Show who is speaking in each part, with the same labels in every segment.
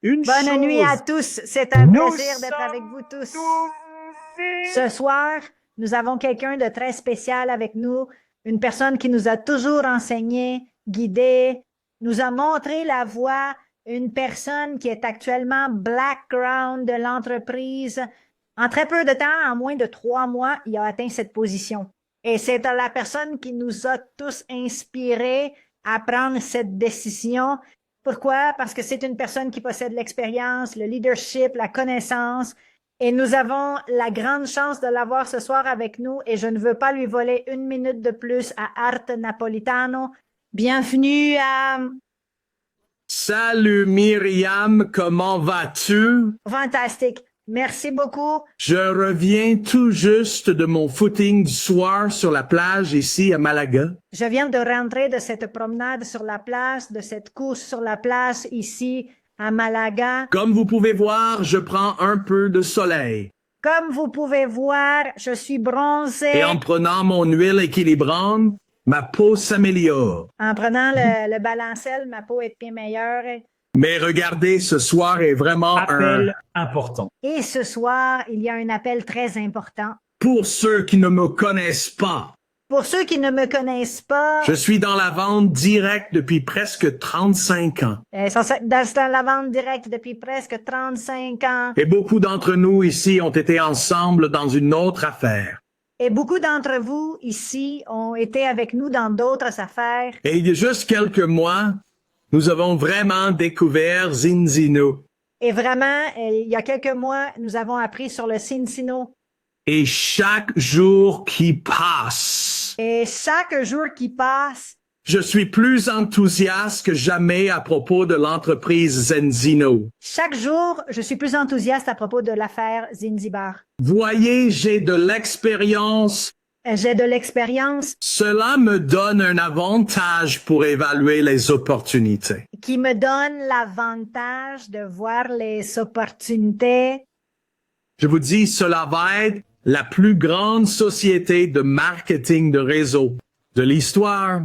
Speaker 1: Une
Speaker 2: Bonne nuit à
Speaker 1: chose,
Speaker 2: tous. C'est un
Speaker 1: nous
Speaker 2: plaisir d'être avec
Speaker 1: sommes
Speaker 2: vous tous.
Speaker 1: tous
Speaker 2: Ce soir, nous avons quelqu'un de très spécial avec nous, une personne qui nous a toujours enseigné, guidé, nous a montré la voie, une personne qui est actuellement background de l'entreprise. En très peu de temps, en moins de 3 mois, il a atteint cette position. Et c'est la personne qui nous a tous inspirés à prendre cette décision. Pourquoi? Parce que c'est une personne qui possède l'expérience, le leadership, la connaissance. Et nous avons la grande chance de l'avoir ce soir avec nous et je ne veux pas lui voler une minute de plus à Art Napolitano. Bienvenue à
Speaker 1: Salut Myriam, comment vas-tu?
Speaker 2: Fantastique. Merci beaucoup.
Speaker 1: Je reviens tout juste de mon footing du soir sur la plage ici à Malaga.
Speaker 2: Je viens de rentrer de cette promenade sur la place, de cette course sur la place ici à Malaga.
Speaker 1: Comme vous pouvez voir, je prends un peu de soleil.
Speaker 2: Comme vous pouvez voir, je suis bronzé.
Speaker 1: Et en prenant mon huile équilibrante, ma peau s'améliore.
Speaker 2: En prenant le balancel, ma peau est bien meilleure.
Speaker 1: Mais regardez, ce soir est vraiment
Speaker 3: Appel important.
Speaker 2: Et ce soir, il y a un appel très important.
Speaker 1: Pour ceux qui ne me connaissent pas,
Speaker 2: Pour ceux qui ne me connaissent pas,
Speaker 1: je suis dans la vente directe depuis presque 35 ans.
Speaker 2: dans la vente directe depuis presque 35 ans.
Speaker 1: Et beaucoup d'entre nous ici ont été ensemble dans une autre affaire.
Speaker 2: Et beaucoup d'entre vous ici ont été avec nous dans d'autres affaires.
Speaker 1: Et il y a juste quelques mois, nous avons vraiment découvert Zinzino.
Speaker 2: Et vraiment, il y a quelques mois, nous avons appris sur le Cincino.
Speaker 1: Et chaque jour qui passe,
Speaker 2: Et chaque jour qui passe,
Speaker 1: je suis plus enthousiaste que jamais à propos de l'entreprise Zenzino.
Speaker 2: chaque jour, je suis plus enthousiaste à propos de l'affaire Zinzibar.
Speaker 1: Voyez, j'ai de l'expérience.
Speaker 2: J'ai de l'expérience
Speaker 1: Cela me donne un avantage pour évaluer les opportunités.
Speaker 2: qui me donne l'avantage de voir les opportunités.
Speaker 1: Je vous dis, cela va être la plus grande société de marketing de réseau de l'histoire.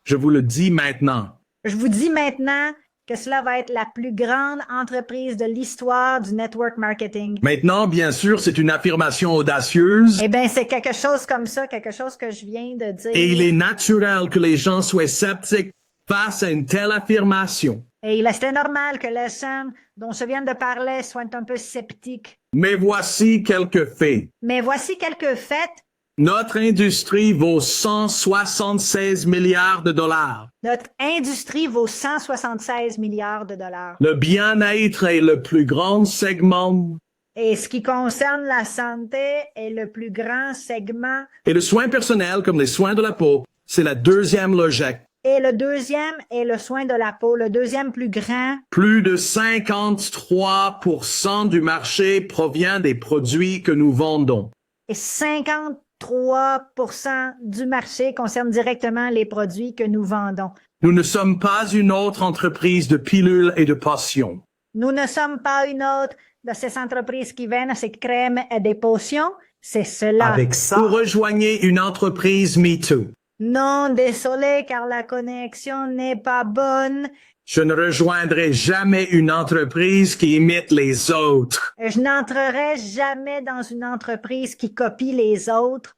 Speaker 1: Je vous le dis maintenant.
Speaker 2: Je vous dis maintenant que cela va être la plus grande entreprise de l'histoire du network marketing.
Speaker 1: Maintenant, bien sûr, c'est une affirmation audacieuse
Speaker 2: Eh bien, c'est quelque chose comme ça, quelque chose que je viens de dire.
Speaker 1: et il est naturel que les gens soient sceptiques face à une telle affirmation.
Speaker 2: Et c'était normal que les gens dont je viens de parler soient un peu sceptiques.
Speaker 1: Mais voici quelques faits.
Speaker 2: Mais voici quelques faits.
Speaker 1: Notre industrie vaut 176 milliards de dollars.
Speaker 2: Notre industrie vaut 176 milliards de dollars.
Speaker 1: Le bien-être est le plus grand segment
Speaker 2: Et ce qui concerne la santé est le plus grand segment.
Speaker 1: et le soin personnel, comme les soins de la peau, c'est la deuxième logique.
Speaker 2: Et le deuxième est le soin de la peau, le deuxième plus grand.
Speaker 1: Plus de 53% du marché provient des produits que nous vendons.
Speaker 2: Et 53% du marché concerne directement les produits que nous vendons.
Speaker 1: Nous ne sommes pas une autre entreprise de pilules et de potions.
Speaker 2: Nous ne sommes pas une autre de ces entreprises qui vendent ces crèmes et des potions. C'est cela.
Speaker 3: Avec ça,
Speaker 1: Vous rejoignez une entreprise MeToo.
Speaker 2: Non, désolé, car la connexion n'est pas bonne.
Speaker 1: Je ne rejoindrai jamais une entreprise qui imite les autres.
Speaker 2: Je n'entrerai jamais dans une entreprise qui copie les autres.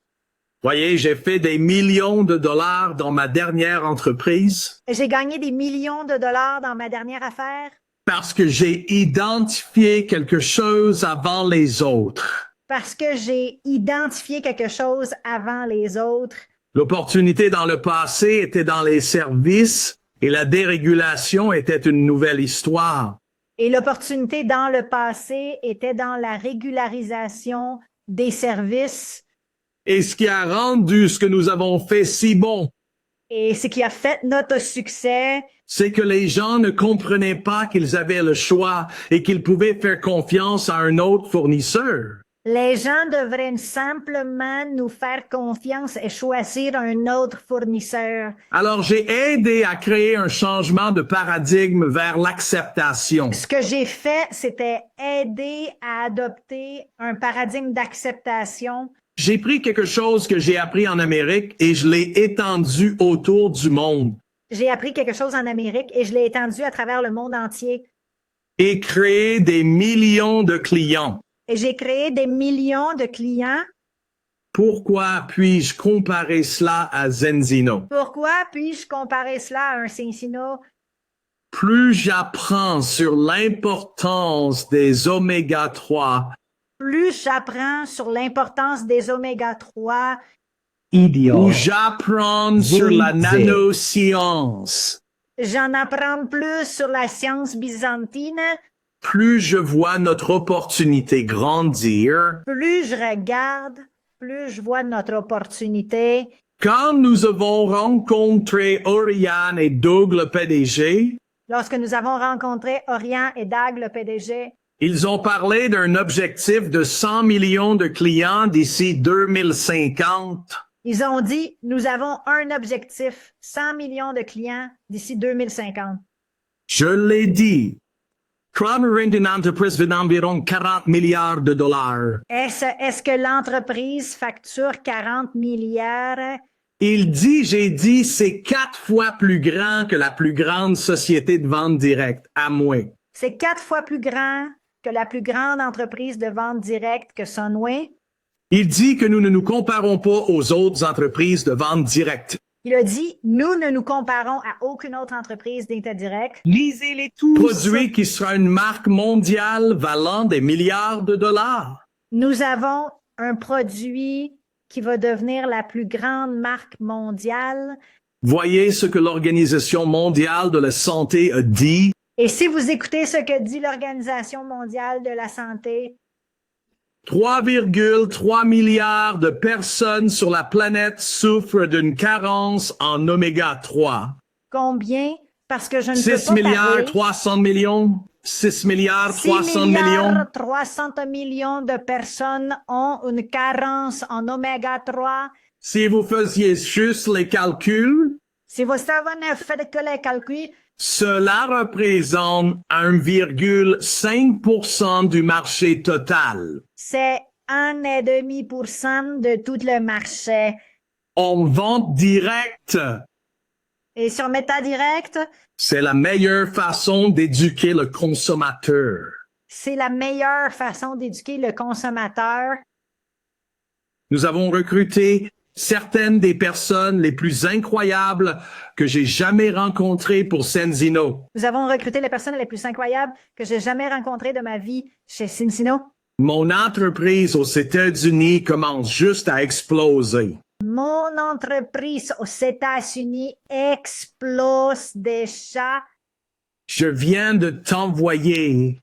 Speaker 1: Voyez, j'ai fait des millions de dollars dans ma dernière entreprise
Speaker 2: J'ai gagné des millions de dollars dans ma dernière affaire
Speaker 1: parce que j'ai identifié quelque chose avant les autres.
Speaker 2: parce que j'ai identifié quelque chose avant les autres.
Speaker 1: L'opportunité dans le passé était dans les services et la dérégulation était une nouvelle histoire.
Speaker 2: Et l'opportunité dans le passé était dans la régularisation des services.
Speaker 1: Et ce qui a rendu ce que nous avons fait si bon,
Speaker 2: Et ce qui a fait notre succès,
Speaker 1: c'est que les gens ne comprenaient pas qu'ils avaient le choix et qu'ils pouvaient faire confiance à un autre fournisseur.
Speaker 2: les gens devraient simplement nous faire confiance et choisir un autre fournisseur.
Speaker 1: Alors j'ai aidé à créer un changement de paradigme vers l'acceptation.
Speaker 2: Ce que j'ai fait, c'était aider à adopter un paradigme d'acceptation.
Speaker 1: J'ai pris quelque chose que j'ai appris en Amérique et je l'ai étendu autour du monde.
Speaker 2: J'ai appris quelque chose en Amérique et je l'ai étendu à travers le monde entier.
Speaker 1: et créé des millions de clients.
Speaker 2: et j'ai créé des millions de clients.
Speaker 1: Pourquoi puis-je comparer cela à Zenzino?
Speaker 2: Pourquoi puis-je comparer cela à un Cincino?
Speaker 1: Plus j'apprends sur l'importance des oméga 3,
Speaker 2: Plus j'apprends sur l'importance des oméga 3,
Speaker 1: ou
Speaker 3: Idiot.
Speaker 1: j'apprends sur la
Speaker 3: Zenzé.
Speaker 1: nanoscience,
Speaker 2: j'en apprends plus sur la science byzantine,
Speaker 1: plus je vois notre opportunité grandir.
Speaker 2: plus je regarde, plus je vois notre opportunité.
Speaker 1: Quand nous avons rencontré Oriane et Doug, le PDG,
Speaker 2: Lorsque nous avons rencontré Orion et Dag, le PDG,
Speaker 1: ils ont parlé d'un objectif de 100 millions de clients d'ici 2050.
Speaker 2: ils ont dit, nous avons un objectif, 100 millions de clients d'ici 2050.
Speaker 1: Je l'ai dit. Crown une entreprise vaut environ 40 milliards de dollars.
Speaker 2: Est-ce que l'entreprise facture 40 milliards?
Speaker 1: J'ai dit, c'est 4 fois plus grand que la plus grande société de vente directe, à moi.
Speaker 2: C'est 4 fois plus grand que la plus grande entreprise de vente directe que Sunway.
Speaker 1: Il dit que nous ne nous comparons pas aux autres entreprises de vente directe.
Speaker 2: Il a dit, nous ne nous comparons à aucune autre entreprise d'interdirect.
Speaker 3: Lisez-les tous.
Speaker 1: Produit qui sera une marque mondiale valant des milliards de dollars.
Speaker 2: Nous avons un produit qui va devenir la plus grande marque mondiale.
Speaker 1: Voyez ce que l'Organisation mondiale de la santé a dit.
Speaker 2: Et si vous écoutez ce que dit l'Organisation mondiale de la santé,
Speaker 1: 3,3 milliards de personnes sur la planète souffrent d'une carence en oméga 3.
Speaker 2: combien? Parce que je ne
Speaker 1: 6
Speaker 2: peux pas
Speaker 1: milliards
Speaker 2: parler.
Speaker 1: 300 millions. 6 milliards
Speaker 2: 6
Speaker 1: 300
Speaker 2: milliards
Speaker 1: millions.
Speaker 2: 300 millions de personnes ont une carence en oméga 3.
Speaker 1: Si vous faisiez juste les calculs,
Speaker 2: Si vous savez faire que les calculs,
Speaker 1: cela représente 1,5% du marché total.
Speaker 2: c'est 1,5% de tout le marché.
Speaker 1: En vente directe,
Speaker 2: Et sur MetaDirect,
Speaker 1: c'est la meilleure façon d'éduquer le consommateur.
Speaker 2: c'est la meilleure façon d'éduquer le consommateur.
Speaker 1: Nous avons recruté certaines des personnes les plus incroyables que j'ai jamais rencontrées pour Senzino.
Speaker 2: Nous avons recruté les personnes les plus incroyables que j'ai jamais rencontrées de ma vie chez Cincino.
Speaker 1: Mon entreprise aux États-Unis commence juste à exploser.
Speaker 2: Mon entreprise aux États-Unis explose déjà.
Speaker 1: Je viens de t'envoyer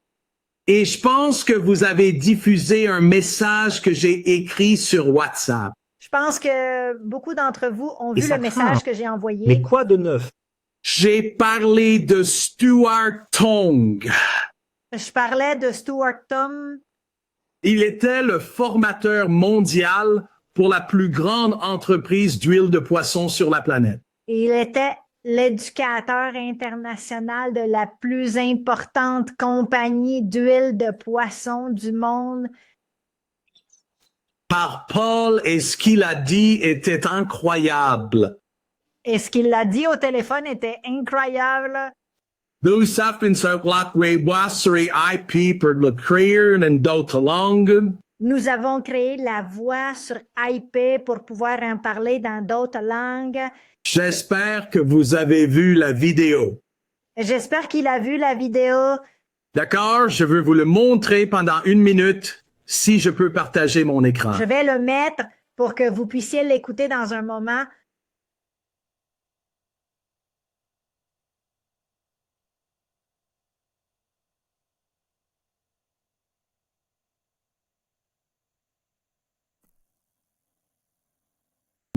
Speaker 1: et je pense que vous avez diffusé un message que j'ai écrit sur WhatsApp.
Speaker 2: Je pense que beaucoup d'entre vous ont
Speaker 3: Et
Speaker 2: vu
Speaker 3: ça
Speaker 2: le message
Speaker 3: craint.
Speaker 2: que j'ai envoyé.
Speaker 3: Mais quoi de neuf?
Speaker 1: J'ai parlé de Stuart Tong.
Speaker 2: Je parlais de Stuart Tom.
Speaker 1: Il était le formateur mondial pour la plus grande entreprise d'huile de poisson sur la planète.
Speaker 2: Il était l'éducateur international de la plus importante compagnie d'huile de poisson du monde.
Speaker 1: Par Paul, et ce qu'il a dit était incroyable.
Speaker 2: Et ce qu'il a dit au téléphone était incroyable.
Speaker 1: Du savent sur IP pour le créer en d'autres langues.
Speaker 2: Nous avons créé la voix sur IP pour pouvoir en parler dans d'autres langues.
Speaker 1: J'espère que vous avez vu la vidéo.
Speaker 2: J'espère qu'il a vu la vidéo.
Speaker 1: D'accord? Je veux vous le montrer pendant 1 minute, si je peux partager mon écran.
Speaker 2: Je vais le mettre pour que vous puissiez l'écouter dans un moment.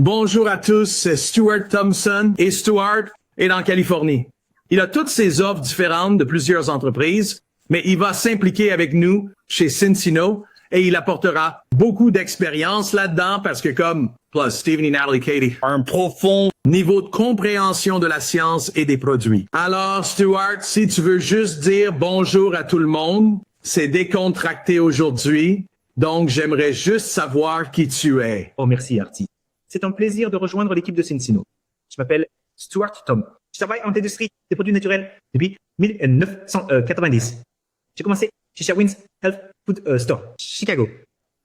Speaker 1: Bonjour à tous, c'est Stuart Thompson et Stuart est en Californie. Il a toutes ses offres différentes de plusieurs entreprises, mais il va s'impliquer avec nous chez Cincino et il apportera beaucoup d'expérience là-dedans parce que comme plus Steven et Natalie Katie, un profond niveau de compréhension de la science et des produits. Alors Stuart, si tu veux juste dire bonjour à tout le monde, c'est décontracté aujourd'hui, donc j'aimerais juste savoir qui tu es.
Speaker 3: Oh, merci, Artie. C'est un plaisir de rejoindre l'équipe de Cincino. Je m'appelle Stuart Tom. Je travaille en industrie des produits naturels depuis 1990. J'ai commencé chez Sherwin's Health Food Store, Chicago.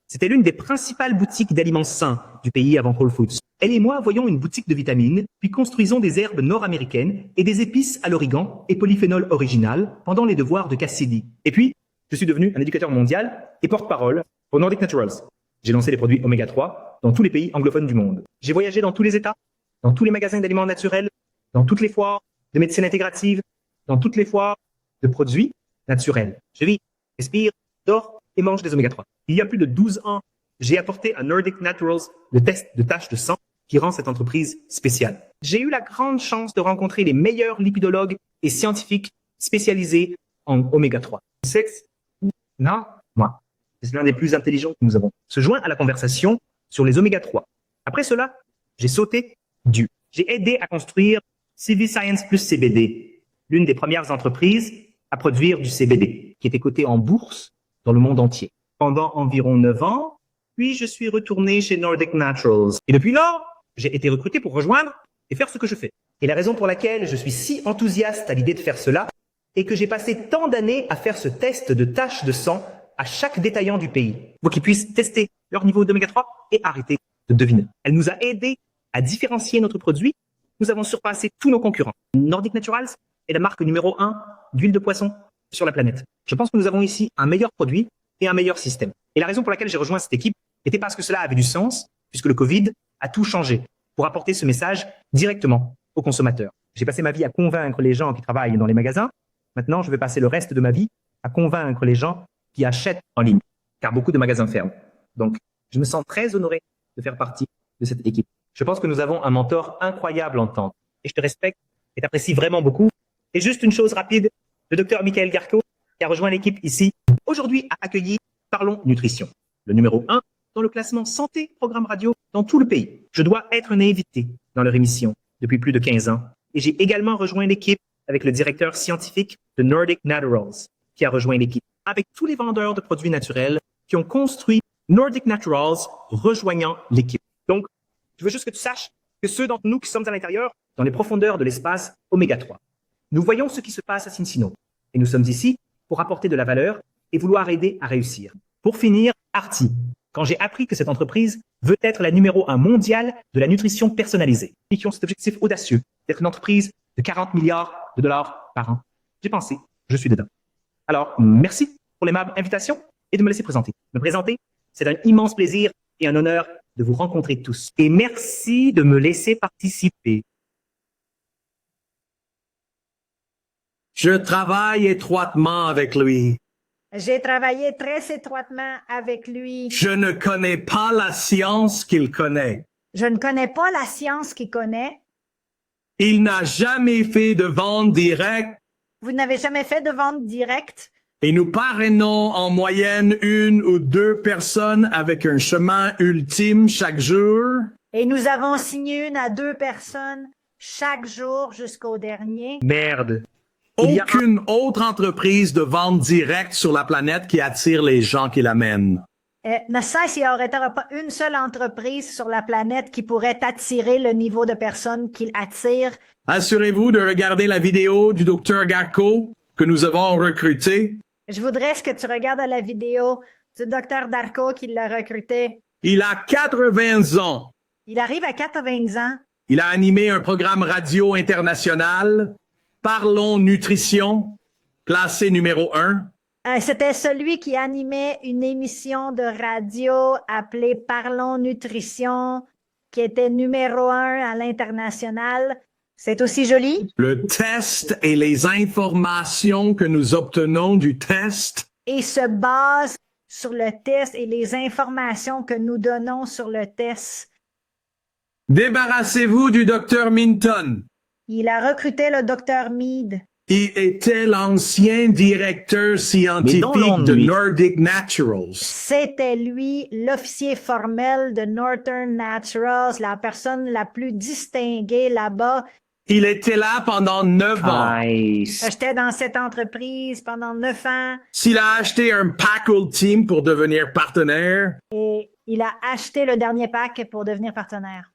Speaker 3: C'était l'une des principales boutiques d'aliments sains du pays avant Whole Foods. Elle et moi voyons une boutique de vitamines, puis construisons des herbes nord-américaines et des épices à l'origan et polyphénol original pendant les devoirs de Cassidy. Et puis, je suis devenu un éducateur mondial et porte-parole pour Nordic Naturals. J'ai lancé les produits Oméga 3 dans tous les pays anglophones du monde. J'ai voyagé dans tous les États, dans tous les magasins d'aliments naturels, dans toutes les foires de médecine intégrative, dans toutes les foires de produits naturels. Je vis, respire, dors et mange des Oméga 3. Il y a plus de 12 ans, j'ai apporté à Nordic Naturals le test de taches de sang qui rend cette entreprise spéciale. J'ai eu la grande chance de rencontrer les meilleurs lipidologues et scientifiques spécialisés en Oméga 3. Sexe? Non, moi. C'est l'un des plus intelligents que nous avons. Se joint à la conversation sur les Oméga 3. Après cela, j'ai sauté du. J'ai aidé à construire CV Science plus CBD, l'une des premières entreprises à produire du CBD, qui était cotée en bourse dans le monde entier. Pendant environ 9 ans, puis je suis retourné chez Nordic Naturals. Et depuis lors, j'ai été recruté pour rejoindre et faire ce que je fais. Et la raison pour laquelle je suis si enthousiaste à l'idée de faire cela est que j'ai passé tant d'années à faire ce test de taches de sang à chaque détaillant du pays, pour qu'ils puissent tester leur niveau d'oméga 3 et arrêter de deviner. Elle nous a aidés à différencier notre produit. Nous avons surpassé tous nos concurrents. Nordic Naturals est la marque numéro 1 d'huile de poisson sur la planète. Je pense que nous avons ici un meilleur produit et un meilleur système. Et la raison pour laquelle j'ai rejoint cette équipe était parce que cela avait du sens, puisque le Covid a tout changé pour apporter ce message directement aux consommateurs. J'ai passé ma vie à convaincre les gens qui travaillent dans les magasins. Maintenant, je vais passer le reste de ma vie à convaincre les gens qui achètent en ligne, car beaucoup de magasins ferment. Donc, je me sens très honoré de faire partie de cette équipe. Je pense que nous avons un mentor incroyable en temps, et je te respecte et t'apprécie vraiment beaucoup. Et juste une chose rapide, le docteur Michael Garco, qui a rejoint l'équipe ici, aujourd'hui a accueilli Parlons Nutrition, le numéro 1 dans le classement santé programme radio dans tout le pays. Je dois être un invité dans leur émission depuis plus de 15 ans, et j'ai également rejoint l'équipe avec le directeur scientifique de Nordic Naturals, qui a rejoint l'équipe avec tous les vendeurs de produits naturels qui ont construit Nordic Naturals, rejoignant l'équipe. Donc, je veux juste que tu saches que ceux d'entre nous qui sommes à l'intérieur, dans les profondeurs de l'espace Oméga 3, nous voyons ce qui se passe à Cincinnati. Et nous sommes ici pour apporter de la valeur et vouloir aider à réussir. Pour finir, Arti, quand j'ai appris que cette entreprise veut être la numéro 1 mondiale de la nutrition personnalisée, et qui ont cet objectif audacieux d'être une entreprise de 40 milliards de dollars par an, j'ai pensé, je suis dedans. Alors, merci pour l'aimable invitation et de me laisser présenter. Me présenter, c'est un immense plaisir et un honneur de vous rencontrer tous. Et merci de me laisser participer.
Speaker 1: Je travaille étroitement avec lui.
Speaker 2: J'ai travaillé très étroitement avec lui.
Speaker 1: Je ne connais pas la science qu'il connaît.
Speaker 2: Je ne connais pas la science qu'il connaît.
Speaker 1: Il n'a jamais fait de vente directe
Speaker 2: Vous n'avez jamais fait de vente directe.
Speaker 1: et nous parrainons en moyenne 1 ou 2 personnes avec un chemin ultime chaque jour.
Speaker 2: Et nous avons signé 1 à 2 personnes chaque jour jusqu'au dernier.
Speaker 3: Merde. Il y a
Speaker 1: Aucune autre entreprise de vente directe sur la planète qui attire les gens qui l'amènent.
Speaker 2: Ne sais s'il n'y aurait pas une seule entreprise sur la planète qui pourrait attirer le niveau de personnes qu'il attire.
Speaker 1: Assurez-vous de regarder la vidéo du Dr Garco que nous avons recruté.
Speaker 2: Je voudrais que tu regardes la vidéo du docteur Darko qui l'a recruté.
Speaker 1: Il a 80 ans.
Speaker 2: Il arrive à 80 ans.
Speaker 1: Il a animé un programme radio international, Parlons Nutrition, classé numéro 1.
Speaker 2: C'était celui qui animait une émission de radio appelée Parlons Nutrition, qui était numéro 1 à l'international. C'est aussi joli.
Speaker 1: Le test et les informations que nous obtenons du test
Speaker 2: Et se base sur le test et les informations que nous donnons sur le test.
Speaker 1: Débarrassez-vous du Dr Minton.
Speaker 2: Il a recruté le docteur Mead.
Speaker 1: Il était l'ancien directeur
Speaker 3: Mais
Speaker 1: scientifique
Speaker 3: dans
Speaker 1: de
Speaker 3: l'ennui.
Speaker 1: Nordic Naturals.
Speaker 2: C'était lui, l'officier formel de Northern Naturals, la personne la plus distinguée là-bas.
Speaker 1: Il était là pendant 9 ans.
Speaker 3: Nice.
Speaker 2: J'étais dans cette entreprise pendant 9 ans
Speaker 1: S'il a acheté un pack Ultime pour devenir partenaire,
Speaker 2: et il a acheté le dernier pack pour devenir partenaire.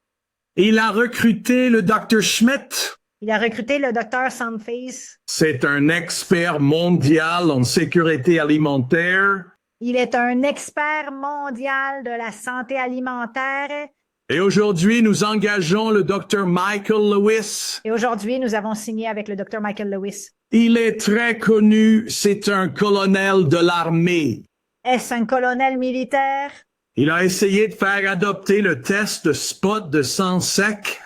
Speaker 1: il a recruté le Dr Schmidt.
Speaker 2: Il a recruté le docteur Sandface.
Speaker 1: C'est un expert mondial en sécurité alimentaire.
Speaker 2: Il est un expert mondial de la santé alimentaire.
Speaker 1: Et aujourd'hui, nous engageons le docteur Michael Lewis.
Speaker 2: Et aujourd'hui, nous avons signé avec le docteur Michael Lewis.
Speaker 1: Il est très connu, c'est un colonel de l'armée.
Speaker 2: Est-ce un colonel militaire?
Speaker 1: Il a essayé de faire adopter le test de spot de sang sec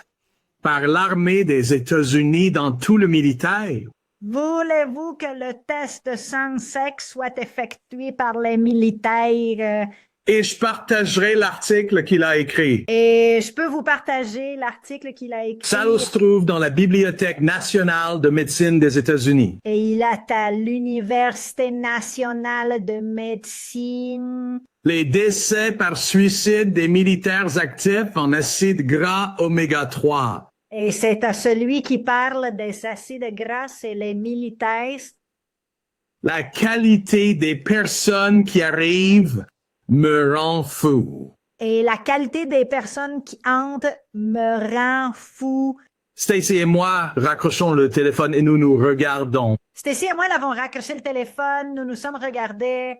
Speaker 1: par l'armée des États-Unis dans tout le militaire.
Speaker 2: Voulez-vous que le test de sang sec soit effectué par les militaires?
Speaker 1: Et je partagerai l'article qu'il a écrit.
Speaker 2: Et je peux vous partager l'article qu'il a écrit.
Speaker 1: Ça se trouve dans la Bibliothèque nationale de médecine des États-Unis.
Speaker 2: Et il est à l'Université nationale de médecine.
Speaker 1: Les décès par suicide des militaires actifs en acide gras oméga 3.
Speaker 2: Et c'est à celui qui parle des acides gras et les militaires.
Speaker 1: La qualité des personnes qui arrivent me rend fou.
Speaker 2: Et la qualité des personnes qui entrent me rend fou.
Speaker 1: Stacy et moi raccrochons le téléphone et nous nous regardons.
Speaker 2: Stacy et moi avons raccroché le téléphone, nous nous sommes regardés.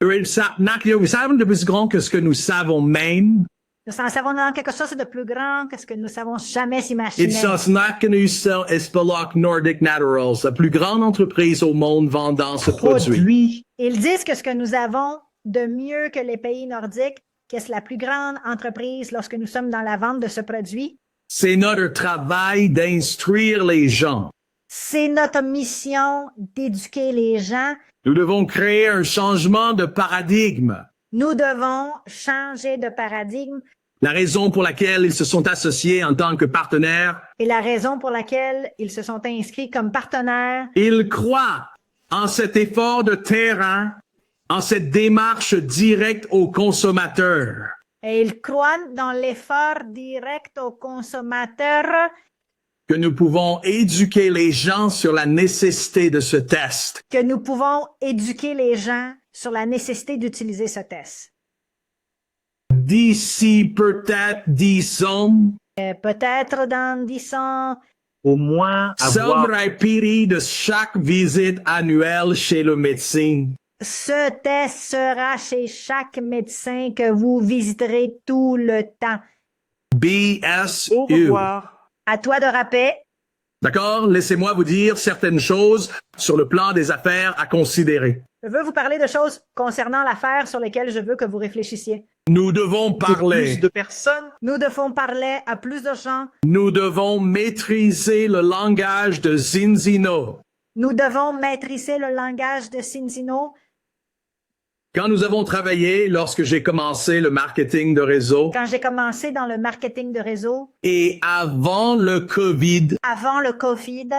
Speaker 1: Nous savons de plus grand que ce que nous savons même.
Speaker 2: Nous en savons dans quelque chose de plus grand que ce que nous savons jamais s'imaginer.
Speaker 1: Espelok Nordic Naturals, la plus grande entreprise au monde vendant ce produit.
Speaker 2: Ils disent que ce que nous avons de mieux que les pays nordiques, que c'est la plus grande entreprise lorsque nous sommes dans la vente de ce produit.
Speaker 1: C'est notre travail d'instruire les gens.
Speaker 2: C'est notre mission d'éduquer les gens.
Speaker 1: Nous devons créer un changement de paradigme.
Speaker 2: Nous devons changer de paradigme.
Speaker 1: La raison pour laquelle ils se sont associés en tant que partenaires.
Speaker 2: Et la raison pour laquelle ils se sont inscrits comme partenaires.
Speaker 1: Ils croient en cet effort de terrain, en cette démarche directe aux consommateurs.
Speaker 2: Et ils croient dans l'effort direct aux consommateurs.
Speaker 1: Que nous pouvons éduquer les gens sur la nécessité de ce test.
Speaker 2: Que nous pouvons éduquer les gens sur la nécessité d'utiliser ce test.
Speaker 1: D'ici peut-être 10 ans.
Speaker 2: Peut-être dans 10 ans.
Speaker 3: Au moins avoir...
Speaker 1: Somme rapide de chaque visite annuelle chez le médecin.
Speaker 2: Ce test sera chez chaque médecin que vous visiterez tout le temps.
Speaker 1: BSU.
Speaker 3: Au revoir.
Speaker 2: À toi de rapper.
Speaker 1: D'accord? Laissez-moi vous dire certaines choses sur le plan des affaires à considérer.
Speaker 2: Je veux vous parler de choses concernant l'affaire sur lesquelles je veux que vous réfléchissiez.
Speaker 1: Nous devons parler.
Speaker 3: Plus de personnes.
Speaker 2: Nous devons parler à plus de gens.
Speaker 1: Nous devons maîtriser le langage de Zinzino.
Speaker 2: Nous devons maîtriser le langage de Cinzino.
Speaker 1: Quand nous avons travaillé, lorsque j'ai commencé le marketing de réseau.
Speaker 2: Quand j'ai commencé dans le marketing de réseau.
Speaker 1: Et avant le COVID.
Speaker 2: Avant le COVID.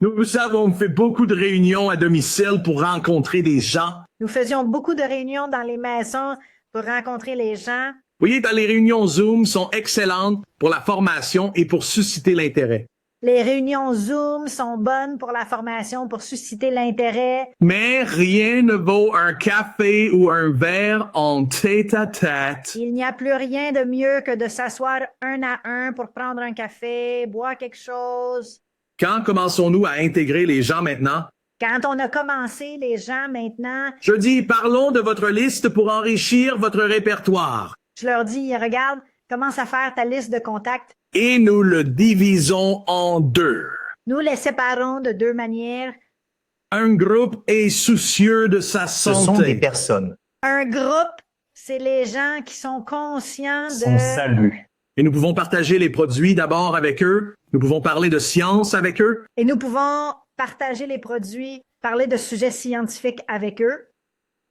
Speaker 1: Nous avons fait beaucoup de réunions à domicile pour rencontrer des gens.
Speaker 2: Nous faisions beaucoup de réunions dans les maisons pour rencontrer les gens.
Speaker 1: Vous voyez, les réunions Zoom sont excellentes pour la formation et pour susciter l'intérêt.
Speaker 2: Les réunions Zoom sont bonnes pour la formation, pour susciter l'intérêt.
Speaker 1: Mais rien ne vaut un café ou un verre en tête-à-tête.
Speaker 2: Il n'y a plus rien de mieux que de s'asseoir un à un pour prendre un café, boire quelque chose.
Speaker 1: Quand commençons-nous à intégrer les gens maintenant?
Speaker 2: Quand on a commencé, les gens maintenant...
Speaker 1: Je dis, parlons de votre liste pour enrichir votre répertoire.
Speaker 2: Je leur dis, regarde, commence à faire ta liste de contacts.
Speaker 1: Et nous le divisons en deux.
Speaker 2: Nous les séparons de deux manières.
Speaker 1: Un groupe est soucieux de sa santé.
Speaker 3: Ce sont des personnes.
Speaker 2: Un groupe, c'est les gens qui sont conscients de...
Speaker 3: Son salut.
Speaker 1: Et nous pouvons partager les produits d'abord avec eux. Nous pouvons parler de science avec eux.
Speaker 2: Et nous pouvons partager les produits, parler de sujets scientifiques avec eux.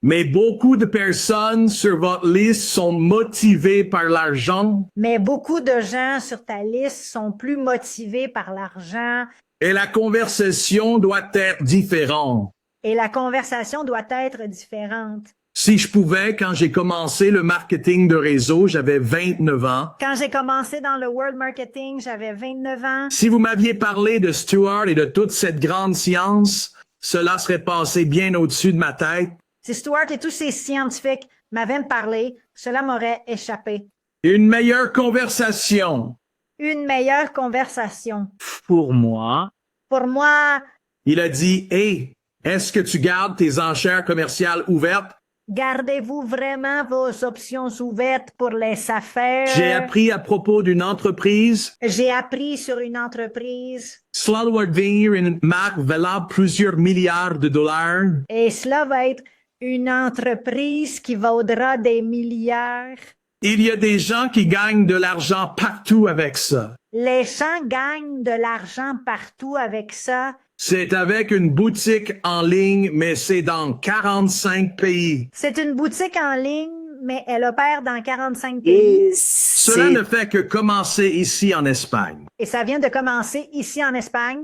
Speaker 1: Mais beaucoup de personnes sur votre liste sont motivées par l'argent.
Speaker 2: Mais beaucoup de gens sur ta liste sont plus motivés par l'argent.
Speaker 1: Et la conversation doit être différente.
Speaker 2: Et la conversation doit être différente.
Speaker 1: Si je pouvais, quand j'ai commencé le marketing de réseau, j'avais 29 ans.
Speaker 2: Quand j'ai commencé dans le World Marketing, j'avais 29 ans.
Speaker 1: Si vous m'aviez parlé de Stuart et de toute cette grande science, cela serait passé bien au-dessus de ma tête.
Speaker 2: Si Stuart et tous ces scientifiques m'avaient parlé, cela m'aurait échappé.
Speaker 1: Une meilleure conversation.
Speaker 2: une meilleure conversation.
Speaker 3: Pour moi,
Speaker 2: Pour moi,
Speaker 1: Il a dit, hey, est-ce que tu gardes tes enchères commerciales ouvertes?
Speaker 2: gardez-vous vraiment vos options ouvertes pour les affaires.
Speaker 1: J'ai appris à propos d'une entreprise.
Speaker 2: J'ai appris sur une entreprise
Speaker 1: Cela doit devenir une marque valable plusieurs milliards de dollars.
Speaker 2: et cela va être une entreprise qui vaudra des milliards.
Speaker 1: Il y a des gens qui gagnent de l'argent partout avec ça.
Speaker 2: Les gens gagnent de l'argent partout avec ça.
Speaker 1: C'est avec une boutique en ligne, mais c'est dans 45 pays.
Speaker 2: C'est une boutique en ligne, mais elle opère dans 45 pays.
Speaker 3: et
Speaker 1: Cela
Speaker 3: c'est
Speaker 1: ne fait que commencer ici en Espagne.
Speaker 2: Et ça vient de commencer ici en Espagne.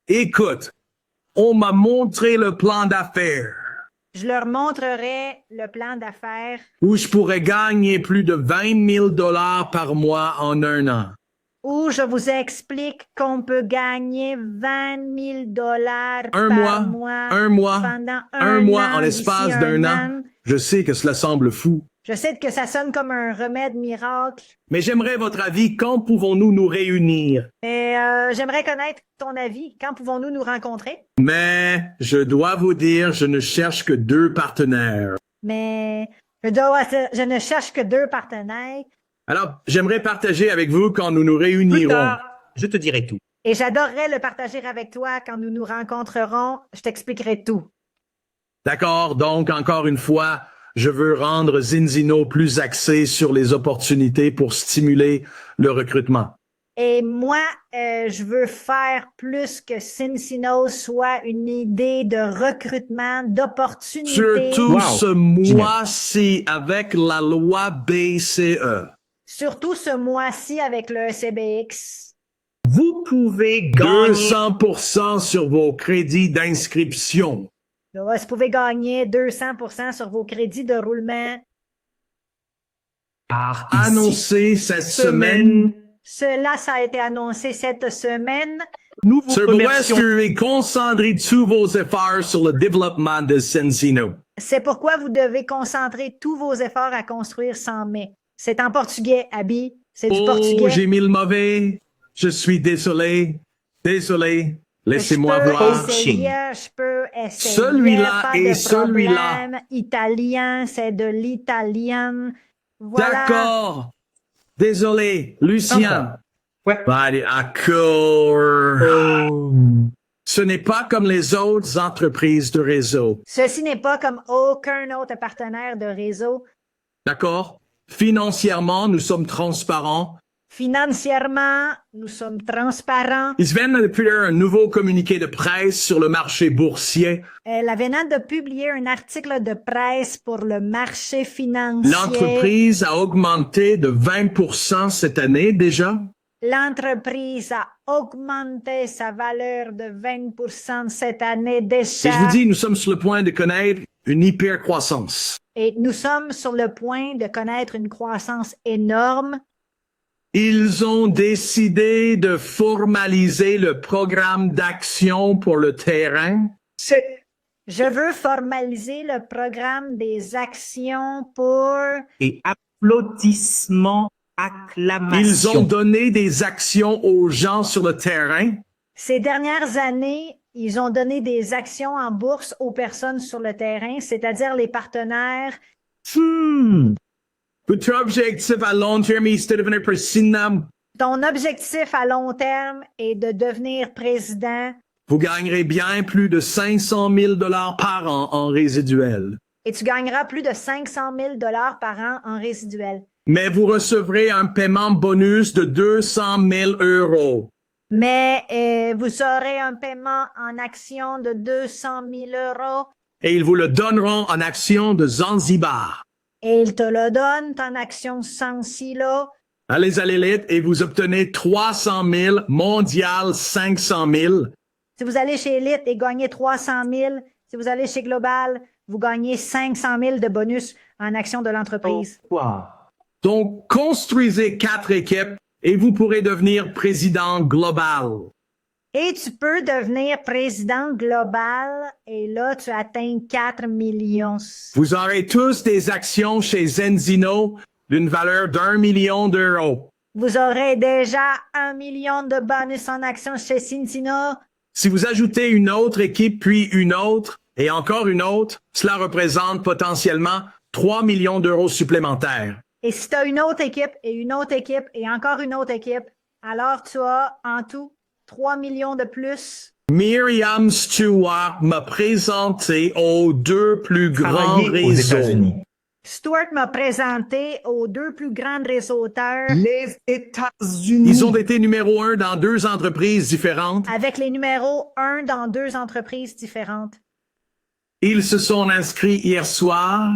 Speaker 1: Écoute, on m'a montré le plan d'affaires
Speaker 2: Je leur montrerai le plan d'affaires
Speaker 1: où je pourrais gagner plus de 20 000 dollars par mois en un an.
Speaker 2: où je vous explique qu'on peut gagner 20 000 dollars
Speaker 1: Un
Speaker 2: par
Speaker 1: mois,
Speaker 2: mois
Speaker 1: un mois,
Speaker 2: pendant
Speaker 1: un mois
Speaker 2: an,
Speaker 1: en l'espace
Speaker 2: d'ici
Speaker 1: d'un
Speaker 2: un
Speaker 1: an. Je sais que cela semble fou,
Speaker 2: Je sais que ça sonne comme un remède miracle,
Speaker 1: mais j'aimerais votre avis. Quand pouvons-nous nous réunir?
Speaker 2: mais j'aimerais connaître ton avis. Quand pouvons-nous nous rencontrer?
Speaker 1: Mais je dois vous dire, je ne cherche que 2 partenaires.
Speaker 2: Mais je ne cherche que 2 partenaires
Speaker 1: Alors, j'aimerais partager avec vous quand nous nous
Speaker 3: plus
Speaker 1: réunirons.
Speaker 3: tard, je te dirai tout.
Speaker 2: et j'adorerais le partager avec toi quand nous nous rencontrerons. Je t'expliquerai tout.
Speaker 1: D'accord, donc encore une fois, je veux rendre Zinzino plus axé sur les opportunités pour stimuler le recrutement.
Speaker 2: Et moi, je veux faire plus que Cincinnati soit une idée de recrutement, d'opportunité.
Speaker 1: Surtout
Speaker 3: Wow.
Speaker 1: ce mois-ci avec la loi BCE.
Speaker 2: Surtout ce mois-ci avec le CBX.
Speaker 3: Vous pouvez gagner
Speaker 1: 200% sur vos crédits d'inscription.
Speaker 2: Là, vous pouvez gagner 200% sur vos crédits de roulement.
Speaker 3: par ici.
Speaker 1: Annoncé cette semaine.
Speaker 2: Cela, ça a été annoncé cette semaine.
Speaker 3: Nous vous
Speaker 1: Sur West,
Speaker 3: remercions.
Speaker 1: vous devez concentrer tous vos efforts sur le développement de Cincinnati.
Speaker 2: C'est pourquoi vous devez concentrer tous vos efforts à construire 100 mai. C'est en portugais, Abby. C'est du
Speaker 1: Oh,
Speaker 2: portugais.
Speaker 1: j'ai mis le mauvais. Je suis désolé. Désolé. Laissez-moi
Speaker 2: Je peux
Speaker 1: voir.
Speaker 2: essayer, je peux essayer.
Speaker 1: Celui-là
Speaker 2: pas
Speaker 1: et
Speaker 2: de
Speaker 1: celui-là.
Speaker 2: problème. Italien, c'est de l'italien. Voilà.
Speaker 1: D'accord. Désolé, Lucien.
Speaker 3: Ouais.
Speaker 1: Allez, d'accord. Ce n'est pas comme les autres entreprises de réseau.
Speaker 2: Ceci n'est pas comme aucun autre partenaire de réseau.
Speaker 1: D'accord? Financièrement, nous sommes transparents.
Speaker 2: Financièrement, nous sommes transparents.
Speaker 1: Ils viennent de publier un nouveau communiqué de presse sur le marché boursier.
Speaker 2: La venant de publier un article de presse pour le marché financier.
Speaker 1: L'entreprise a augmenté de 20% cette année déjà.
Speaker 2: L'entreprise a augmenté sa valeur de 20% cette année
Speaker 1: Et
Speaker 2: déjà.
Speaker 1: je vous dis, nous sommes sur le point de connaître une hypercroissance.
Speaker 2: Et nous sommes sur le point de connaître une croissance énorme.
Speaker 1: Ils ont décidé de formaliser le programme d'action pour le terrain.
Speaker 2: Je veux formaliser le programme des actions pour...
Speaker 3: Et applaudissements, acclamations.
Speaker 1: Ils ont donné des actions aux gens sur le terrain.
Speaker 2: Ces dernières années, ils ont donné des actions en bourse aux personnes sur le terrain, c'est-à-dire les partenaires.
Speaker 1: Votre objectif à long terme est de devenir président.
Speaker 2: Ton objectif à long terme est de devenir président
Speaker 1: Vous gagnerez bien plus de 500 000 $ par an en résiduel.
Speaker 2: et tu gagneras plus de 500 000 $ par an en résiduel.
Speaker 1: Mais vous recevrez un paiement bonus de 200 000 €.
Speaker 2: Mais vous aurez un paiement en action de 200 000 €
Speaker 1: Et ils vous le donneront en action de Zanzibar.
Speaker 2: et ils te le donnent en action sans silo.
Speaker 1: Allez à l'élite et vous obtenez 300 000, mondial 500 000.
Speaker 2: Si vous allez chez Elite et gagnez 300 000, si vous allez chez Global, vous gagnez 500 000 de bonus en action de l'entreprise.
Speaker 3: Pourquoi?
Speaker 1: Donc, construisez 4 équipes et vous pourrez devenir président global.
Speaker 2: Et tu peux devenir président global et là, tu atteins 4 millions.
Speaker 1: Vous aurez tous des actions chez Zenzino d'une valeur d'1 million d'euros.
Speaker 2: Vous aurez déjà 1 million de bonus en action chez Cincino.
Speaker 1: Si vous ajoutez une autre équipe, puis une autre, et encore une autre, cela représente potentiellement 3 millions d'euros supplémentaires.
Speaker 2: Et si tu as une autre équipe et une autre équipe et encore une autre équipe, alors tu as en tout 3 millions de plus.
Speaker 1: Miriam Stewart m'a présenté aux deux plus grands
Speaker 3: Travailler aux
Speaker 1: réseaux.
Speaker 3: États-Unis.
Speaker 2: Stuart m'a présenté aux deux plus grands réseauteurs
Speaker 3: Les États-Unis.
Speaker 1: Ils ont été numéro 1 dans 2 entreprises différentes.
Speaker 2: avec les numéros 1 dans 2 entreprises différentes.
Speaker 1: Ils se sont inscrits hier soir.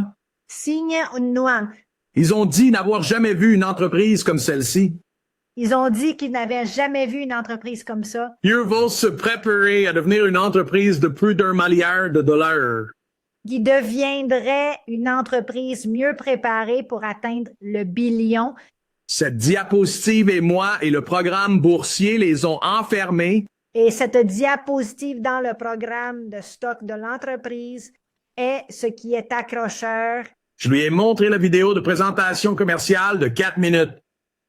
Speaker 2: Signe Nuan.
Speaker 1: Ils ont dit n'avoir jamais vu une entreprise comme celle-ci.
Speaker 2: Ils ont dit qu'ils n'avaient jamais vu une entreprise comme ça.
Speaker 1: Ils vont se préparer à devenir une entreprise de plus d'1 milliard de dollars.
Speaker 2: Qui deviendrait une entreprise mieux préparée pour atteindre le billion.
Speaker 1: Cette diapositive et moi et le programme boursier les ont enfermés.
Speaker 2: Et cette diapositive dans le programme de stock de l'entreprise est ce qui est accrocheur.
Speaker 1: Je lui ai montré la vidéo de présentation commerciale de 4 minutes.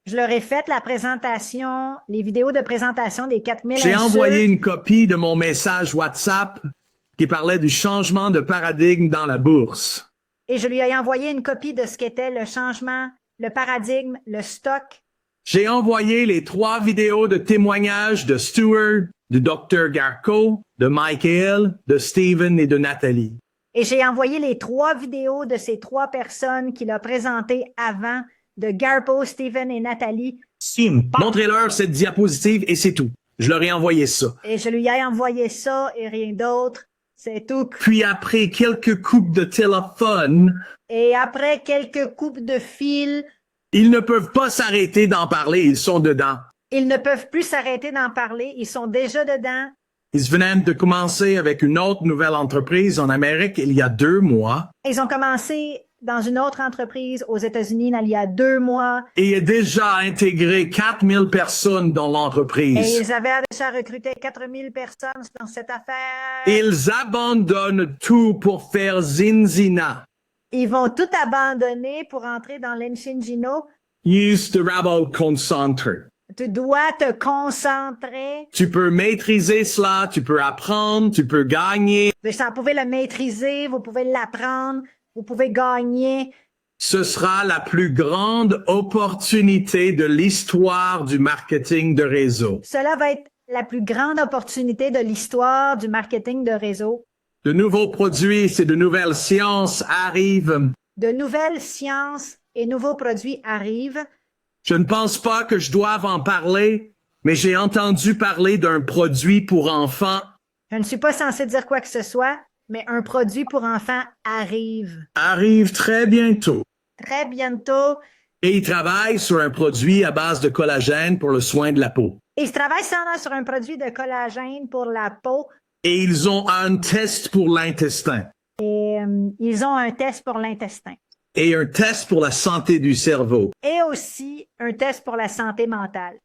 Speaker 2: Je leur ai fait la présentation, les vidéos de présentation des 4000
Speaker 1: J'ai
Speaker 2: insultes.
Speaker 1: envoyé une copie de mon message WhatsApp qui parlait du changement de paradigme dans la bourse.
Speaker 2: Et je lui ai envoyé une copie de ce qu'était le changement, le paradigme, le stock.
Speaker 1: J'ai envoyé les 3 vidéos de témoignages de Stewart, du Dr. Garco, de Michael, de Steven et de Nathalie.
Speaker 2: Et j'ai envoyé les 3 vidéos de ces 3 personnes qu'il a présentées avant, de Garpo, Steven et Nathalie.
Speaker 1: Montrez-leur cette diapositive et c'est tout. Je leur ai envoyé ça.
Speaker 2: Et je lui ai envoyé ça et rien d'autre. C'est tout.
Speaker 1: Puis après quelques coupes de téléphone,
Speaker 2: Et après quelques coupes de fil,
Speaker 1: ils ne peuvent pas s'arrêter d'en parler, ils sont dedans.
Speaker 2: ils ne peuvent plus s'arrêter d'en parler. Ils sont déjà dedans.
Speaker 1: Ils venaient de commencer avec une autre nouvelle entreprise en Amérique il y a 2 mois
Speaker 2: Ils ont commencé dans une autre entreprise aux États-Unis il y a 2 mois.
Speaker 1: et a déjà intégré 4000 personnes dans
Speaker 2: Et
Speaker 1: l'entreprise.
Speaker 2: ils avaient déjà recruté 4000 personnes dans cette affaire.
Speaker 1: Ils abandonnent tout pour faire Zinzina.
Speaker 2: Ils vont tout abandonner pour entrer dans l'Encingino.
Speaker 1: Use the Rabble Concentre.
Speaker 2: Tu dois te concentrer.
Speaker 1: Tu peux maîtriser cela, tu peux apprendre, tu peux gagner.
Speaker 2: Vous pouvez le maîtriser, vous pouvez l'apprendre, vous pouvez gagner.
Speaker 1: Ce sera la plus grande opportunité de l'histoire du marketing de réseau.
Speaker 2: Cela va être la plus grande opportunité de l'histoire du marketing de réseau.
Speaker 1: De nouveaux produits et de nouvelles sciences arrivent.
Speaker 2: De nouvelles sciences et nouveaux produits arrivent.
Speaker 1: Je ne pense pas que je doive en parler, mais j'ai entendu parler d'un produit pour enfants.
Speaker 2: Je ne suis pas censé dire quoi que ce soit, mais un produit pour enfants arrive
Speaker 1: Arrive très bientôt.
Speaker 2: très bientôt.
Speaker 1: Et ils travaillent sur un produit à base de collagène pour le soin de la peau.
Speaker 2: Ils travaillent sur un produit de collagène pour la peau
Speaker 1: Et ils ont un test pour l'intestin.
Speaker 2: et ils ont un test pour l'intestin.
Speaker 1: Et un test pour la santé du cerveau.
Speaker 2: Et aussi un test pour la santé mentale.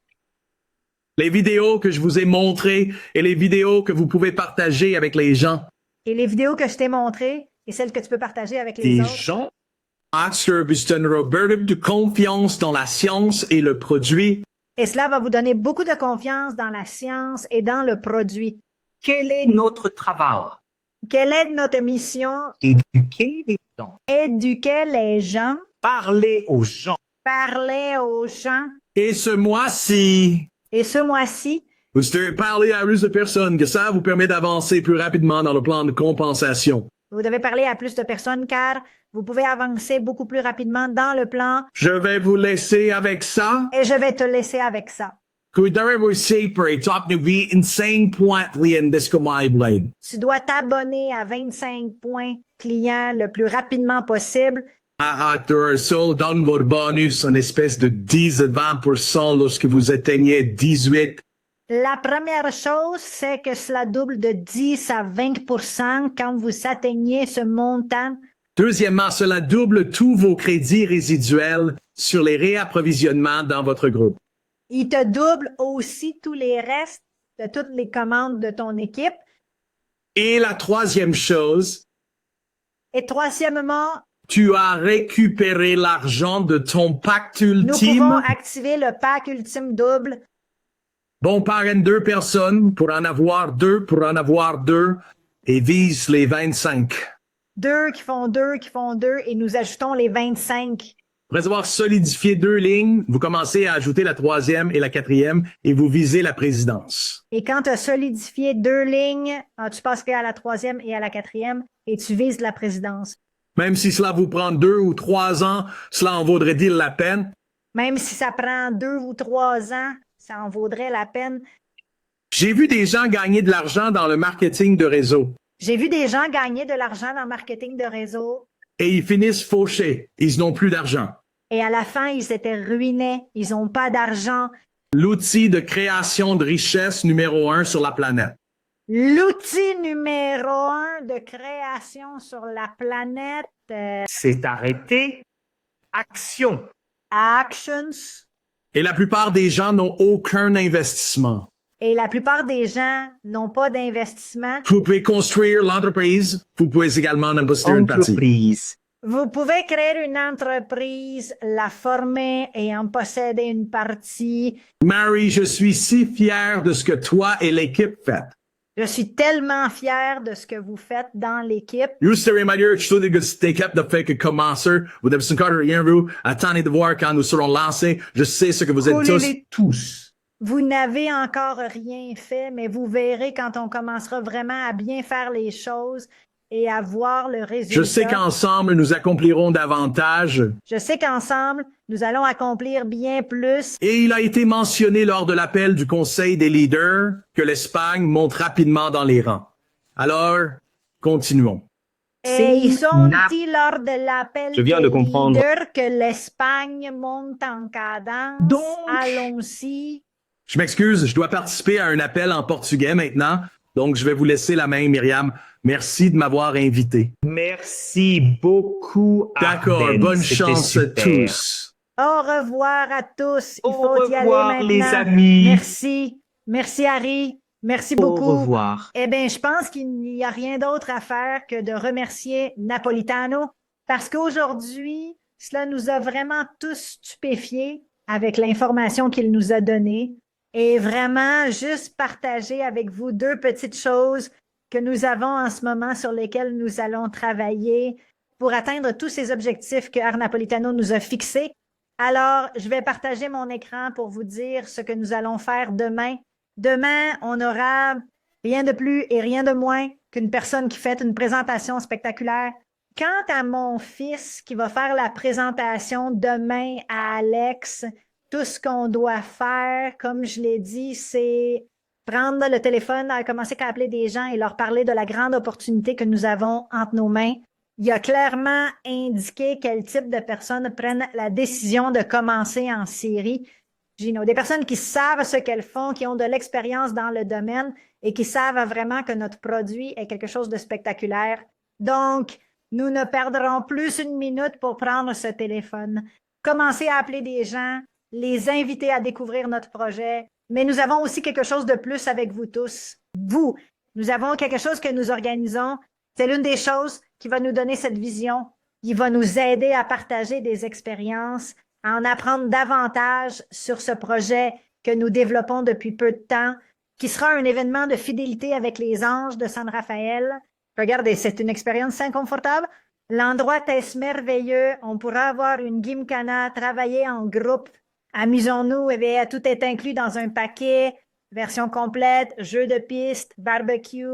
Speaker 1: Les vidéos que je vous ai montrées et les vidéos que vous pouvez partager avec les gens.
Speaker 2: Et les vidéos que je t'ai montrées et celles que tu peux partager avec les
Speaker 3: Des
Speaker 2: autres.
Speaker 3: gens.
Speaker 1: Service donneront de confiance dans la science et le produit.
Speaker 2: Et cela va vous donner beaucoup de confiance dans la science et dans le produit.
Speaker 3: Quel est notre travail?
Speaker 2: Quelle est notre mission?
Speaker 3: Éduquer les gens.
Speaker 2: Éduquer les gens,
Speaker 3: Parler aux gens.
Speaker 2: parler aux gens.
Speaker 1: Et ce mois-ci,
Speaker 2: Et ce mois-ci,
Speaker 1: vous devez parler à plus de personnes, que ça vous permet d'avancer plus rapidement dans le plan de compensation.
Speaker 2: vous devez parler à plus de personnes car vous pouvez avancer beaucoup plus rapidement dans le plan
Speaker 1: Je vais vous laisser avec ça.
Speaker 2: et je vais te laisser avec ça.
Speaker 1: Cuidaremos sempre top de vi insane point en disco my blade.
Speaker 2: Tu dois t'abonner à 25 points clients le plus rapidement possible.
Speaker 1: Acteur Soul donne votre bonus en espèce de 10 à 20% lorsque vous atteignez 18.
Speaker 2: La première chose, c'est que cela double de 10 à 20% quand vous atteignez ce montant.
Speaker 1: Deuxièmement, cela double tous vos crédits résiduels sur les réapprovisionnements dans votre groupe.
Speaker 2: Il te double aussi tous les restes de toutes les commandes de ton équipe.
Speaker 1: Et la troisième chose,
Speaker 2: Et troisièmement,
Speaker 1: Tu as récupéré l'argent de ton pacte
Speaker 2: Nous pouvons
Speaker 1: ultime.
Speaker 2: activer le pack ultime double.
Speaker 1: Bon, parraine 2 personnes pour en avoir 2, et vise les 25.
Speaker 2: 2 qui font 2 qui font 2 et nous ajoutons les 25.
Speaker 1: Après avoir solidifié 2 lignes, vous commencez à ajouter la 3e et la 4e et vous visez la présidence.
Speaker 2: Et quand tu as solidifié 2 lignes, tu passes à la 3e et à la 4e et tu vises la présidence.
Speaker 1: Même si cela vous prend 2 ou 3 ans, cela en vaudrait-il la peine?
Speaker 2: Même si ça prend 2 ou 3 ans, ça en vaudrait la peine.
Speaker 1: J'ai vu des gens gagner de l'argent dans le marketing de réseau.
Speaker 2: J'ai vu des gens gagner de l'argent dans le marketing de réseau
Speaker 1: Et ils finissent fauchés. Ils n'ont plus d'argent.
Speaker 2: et à la fin, ils étaient ruinés. Ils n'ont pas d'argent.
Speaker 1: L'outil de création de richesse numéro 1 sur la planète.
Speaker 2: L'outil numéro 1 de création sur la planète,
Speaker 3: C'est arrêté. Action.
Speaker 2: Actions.
Speaker 1: Et la plupart des gens n'ont aucun investissement.
Speaker 2: Et la plupart des gens n'ont pas d'investissement.
Speaker 1: Vous pouvez construire l'entreprise. Vous pouvez également en investir une partie.
Speaker 3: Entreprise.
Speaker 2: Vous pouvez créer une entreprise, la former et en posséder une partie.
Speaker 1: Mary, je suis si fier de ce que toi et l'équipe faites.
Speaker 2: Je suis tellement fier de ce que vous faites dans l'équipe.
Speaker 1: Juste à reminder, je trouve que c'était cap de fait que commenceur, vous devez se encore rien vu. Attendez de voir quand nous serons lancés. Je sais ce que vous êtes tous.
Speaker 3: Coulez-les tous.
Speaker 2: Vous n'avez encore rien fait, mais vous verrez quand on commencera vraiment à bien faire les choses et à voir le résultat.
Speaker 1: Je sais qu'ensemble, nous accomplirons davantage.
Speaker 2: Je sais qu'ensemble, nous allons accomplir bien plus.
Speaker 1: Et il a été mentionné lors de l'appel du Conseil des leaders que l'Espagne monte rapidement dans les rangs. Alors, continuons.
Speaker 2: Et ils sont
Speaker 3: na-
Speaker 2: dit lors de l'appel
Speaker 3: Je viens de
Speaker 2: des
Speaker 3: comprendre.
Speaker 2: leaders que l'Espagne monte en cadence.
Speaker 3: Donc-
Speaker 2: Allons-y.
Speaker 1: Je m'excuse, je dois participer à un appel en portugais maintenant. Donc, je vais vous laisser la main, Myriam. Merci de m'avoir invité.
Speaker 3: Merci beaucoup.
Speaker 1: D'accord,
Speaker 3: Arden.
Speaker 1: bonne
Speaker 3: C'était
Speaker 1: chance à
Speaker 3: super.
Speaker 1: tous.
Speaker 2: Au revoir à tous. Il
Speaker 3: Au
Speaker 2: faut y aller
Speaker 3: revoir,
Speaker 2: maintenant.
Speaker 3: les amis.
Speaker 2: Merci. Merci, Harry. Merci
Speaker 3: Au
Speaker 2: beaucoup.
Speaker 3: revoir.
Speaker 2: Eh bien, je pense qu'il n'y a rien d'autre à faire que de remercier Napolitano parce qu'aujourd'hui, cela nous a vraiment tous stupéfiés avec l'information qu'il nous a donnée et vraiment juste partager avec vous 2 petites choses que nous avons en ce moment sur lesquelles nous allons travailler pour atteindre tous ces objectifs que Art Napolitano nous a fixés. Alors, je vais partager mon écran pour vous dire ce que nous allons faire demain. Demain, on aura rien de plus et rien de moins qu'une personne qui fait une présentation spectaculaire. Quant à mon fils qui va faire la présentation demain à Alex, tout ce qu'on doit faire, comme je l'ai dit, c'est prendre le téléphone, commencer à appeler des gens et leur parler de la grande opportunité que nous avons entre nos mains. Il a clairement indiqué quel type de personnes prennent la décision de commencer en série. Gino, des personnes qui savent ce qu'elles font, qui ont de l'expérience dans le domaine et qui savent vraiment que notre produit est quelque chose de spectaculaire. Donc, nous ne perdrons plus une minute pour prendre ce téléphone, commencer à appeler des gens, les inviter à découvrir notre projet. Mais nous avons aussi quelque chose de plus avec vous tous. Vous, nous avons quelque chose que nous organisons. C'est l'une des choses qui va nous donner cette vision. Il va nous aider à partager des expériences, à en apprendre davantage sur ce projet que nous développons depuis peu de temps, qui sera un événement de fidélité avec les anges de San Rafael. Regardez, c'est une expérience inconfortable. L'endroit est merveilleux. On pourra avoir une gymkhana, travailler en groupe. Amusons-nous, eh bien, tout est inclus dans un paquet, version complète, jeu de piste, barbecue.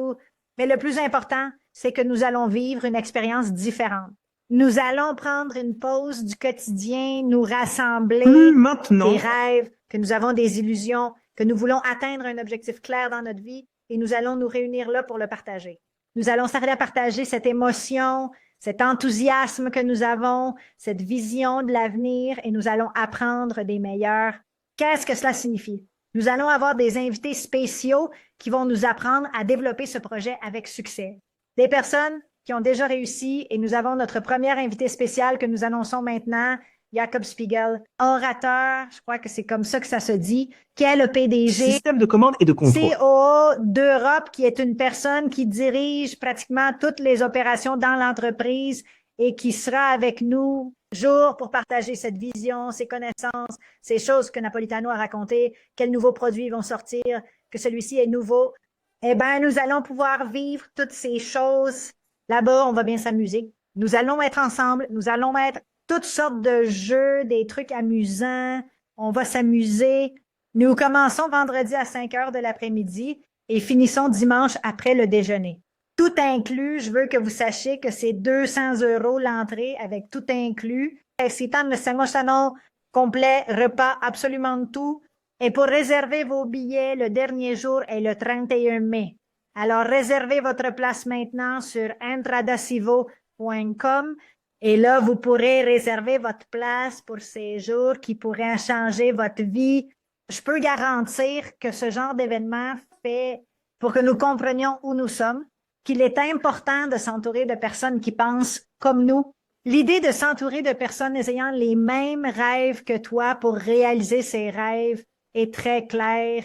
Speaker 2: Mais le plus important, c'est que nous allons vivre une expérience différente. Nous allons prendre une pause du quotidien, nous rassembler,
Speaker 3: Plus maintenant.
Speaker 2: des rêves, que nous avons des illusions, que nous voulons atteindre un objectif clair dans notre vie et nous allons nous réunir là pour le partager. Nous allons s'arrêter à partager cette émotion, cet enthousiasme que nous avons, cette vision de l'avenir et nous allons apprendre des meilleurs. Qu'est-ce que cela signifie? Nous allons avoir des invités spéciaux qui vont nous apprendre à développer ce projet avec succès. Des personnes qui ont déjà réussi et nous avons notre premier invité spécial que nous annonçons maintenant, Jacob Spiegel, orateur, je crois que c'est comme ça que ça se dit, qui est le PDG,
Speaker 3: Système de commande et de contrôle.
Speaker 2: COO d'Europe, qui est une personne qui dirige pratiquement toutes les opérations dans l'entreprise et qui sera avec nous jour pour partager cette vision, ces connaissances, ces choses que Napolitano a racontées, quels nouveaux produits vont sortir, que celui-ci est nouveau. Eh bien, nous allons pouvoir vivre toutes ces choses. Là-bas, on va bien s'amuser. Nous allons être ensemble. Nous allons mettre toutes sortes de jeux, des trucs amusants. On va s'amuser. Nous commençons vendredi à 5 heures de l'après-midi et finissons dimanche après le déjeuner. Tout inclus, je veux que vous sachiez que c'est 200 € l'entrée avec tout inclus. Excitant le Samochano complet, repas, absolument tout. Et pour réserver vos billets, le dernier jour est le 31 mai. Alors, réservez votre place maintenant sur entradasivo.com et là, vous pourrez réserver votre place pour ces jours qui pourraient changer votre vie. Je peux garantir que ce genre d'événement fait pour que nous comprenions où nous sommes, qu'il est important de s'entourer de personnes qui pensent comme nous. L'idée de s'entourer de personnes ayant les mêmes rêves que toi pour réaliser ces rêves est très claire.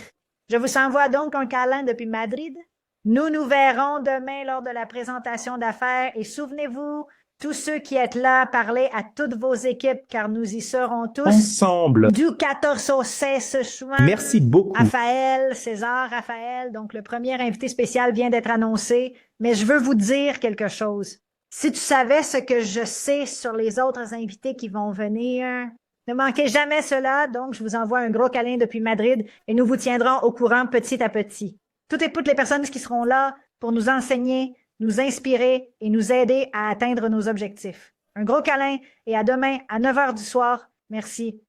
Speaker 2: Je vous envoie donc un câlin depuis Madrid. Nous nous verrons demain lors de la présentation d'affaires et souvenez-vous, tous ceux qui êtes là, parlez à toutes vos équipes car nous y serons tous.
Speaker 3: Ensemble.
Speaker 2: Du 14 au 16 juin.
Speaker 3: Merci beaucoup.
Speaker 2: Raphaël, donc le premier invité spécial vient d'être annoncé, mais je veux vous dire quelque chose. Si tu savais ce que je sais sur les autres invités qui vont venir, ne manquez jamais cela, donc je vous envoie un gros câlin depuis Madrid et nous vous tiendrons au courant petit à petit. Toutes et toutes les personnes qui seront là pour nous enseigner, nous inspirer et nous aider à atteindre nos objectifs. Un gros câlin et à demain à 9 h du soir. Merci.